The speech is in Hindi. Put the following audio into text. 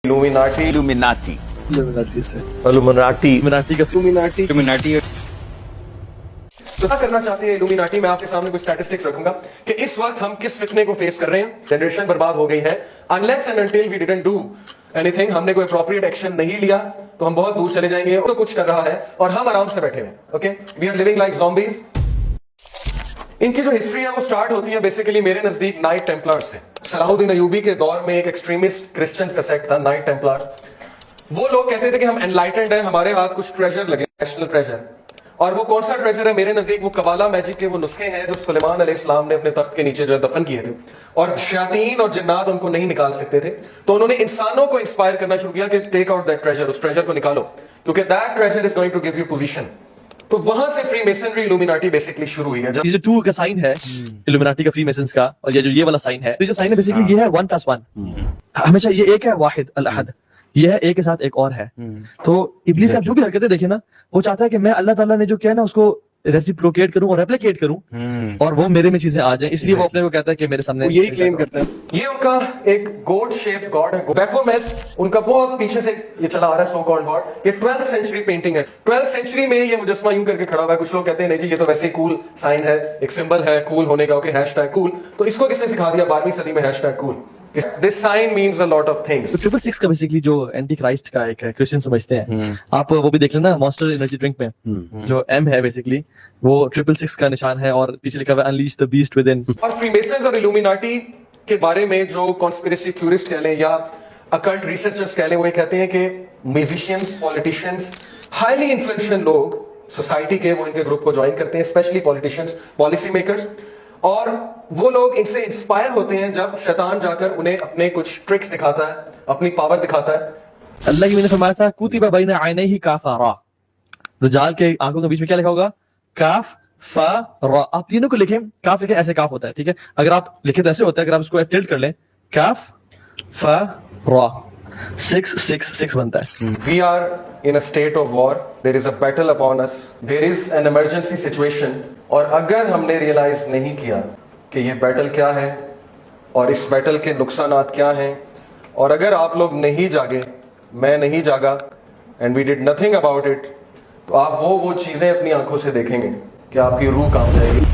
इल्यूमिनाटी इल्यूमिनाटी इल्यूमिनाटी तो क्या करना चाहते हैं इल्यूमिनाटी? मैं आपके सामने कुछ स्टैटिस्टिक्स रखूंगा कि इस वक्त हम किस फितने को फेस कर रहे हैं। जनरेशन बर्बाद हो गई है। Unless and until we didn't do anything, हमने कोई अप्रोप्रिएट एक्शन नहीं लिया तो हम बहुत दूर चले जाएंगे। तो कुछ कर रहा है और हम आराम से बैठे हुए। Okay, we are living like zombies. इनकी जो हिस्ट्री है वो स्टार्ट होती है बेसिकली मेरे नजदीक नाइट टेम्पलर्स से। सलाहुद्दीन अयूबी के दौर में एक एक्सट्रीमिस्ट क्रिश्चियंस का सेक्ट था नाइट टेम्पलर। वो लोग कहते थे कि हम एनलाइटेंड है, हमारे हाथ कुछ ट्रेजर लगे, नेशनल ट्रेजर। और वो कौन सा ट्रेजर है? मेरे नजदीक वो कबाला मैजिक के वो नुस्खे हैं जो सुलेमान अलैहिस्सलाम ने अपने तख्त के नीचे जो दफन किए थे, और शयातीन और जिन्नात उनको नहीं निकाल सकते थे। तो उन्होंने इंसानों को इंस्पायर करना शुरू किया कि टेक आउट दैट ट्रेजर, उस ट्रेजर को निकालो, क्योंकि that treasure is going to give you position. तो वहां से फ्री मेसनरी इल्यूमिनाटी बेसिकली शुरू हुई है। ये जो 2 का साइन है इल्यूमिनाटी का फ्री मेसन्स का, और ये वाला साइन है, तो जो साइन है बेसिकली ये है 1+1। हमेशा ये एक है वाहिद अल अहद, ये है एक के साथ एक और है। तो इब्लीस आप जो भी हरकतें देखे ना, वो चाहता है कि मैं अल्लाह ताला ने जो किया ना उसको रेसिप्रोकेट करूं और रेप्लिकेट करूं, और वो मेरे में चीजें आ जाए, इसलिए वो अपने को कहता है कि मेरे सामने यही क्लेम करते हैं। ये उनका एक गोड शेप गॉड है, बैफोमेट। उनका बहुत पीछे से ये चला आ रहा है सो कॉल्ड गॉड। ये 12th सेंचुरी पेंटिंग है। 12th सेंचुरी में ये मुजस्मा यूं करके खड़ा हुआ है। कुछ लोग कहते हैं नहीं जी ये तो वैसे ही कूल साइन है, एक सिंबल है कूल होने का, ओके, हैशटैग कूल। तो इसको किसने सिखा दिया 12वीं सदी में hashtag cool? This sign means a lot of things. तो 666 का बेसिकली जो एंटी क्राइस्ट का एक क्रिश्चियन समझते हैं, आप वो भी देख लेना मॉन्स्टर एनर्जी ड्रिंक में जो एम है बेसिकली वो 666 का निशान है, और पीछे लिखा हुआ है unleash the beast with in. और फ्रीमेसन्स और इल्यूमिनाटी के बारे में जो कॉन्स्पिरेसी थ्योरिस्ट कह लें या अकल्ट रिसर्चर्स कह लें, वो ये कहते हैं कि म्यूजिशियंस, पॉलिटिशियंस, हाईली इन्फ्लुएंशियल लोग सोसाइटी के, वो इनके ग्रुप को ज्वाइन करते हैं, स्पेशली पॉलिटिशियंस, पॉलिसी मेकर्स। और वो लोग इनसे इंस्पायर होते हैं जब शैतान जाकर उन्हें अपने कुछ ट्रिक्स दिखाता है, अपनी पावर दिखाता है। अल्लाह की मैंने फरमाया था कुतिबा बैना आइनैहि काफरा, दज्जाल के आंखों के बीच में क्या लिखा होगा? काफ फा रा। आप तीनों को लिखें, काफ लिखें, ऐसे काफ होता है, ठीक है? अगर आप लिखे तो ऐसे होता है, अगर आप इसको टिल्ट कर लें काफ फा रा 666 बनता है। We are in a state of war. There is a battle upon us. There is an emergency situation. और अगर हमने रियलाइज नहीं किया कि ये बैटल क्या है और इस बैटल के नुकसानात क्या हैं, और अगर आप लोग नहीं जागे, मैं नहीं जागा, and we did nothing about it, तो आप वो चीजें अपनी आंखों से देखेंगे कि आपकी रूह काम जाएगी।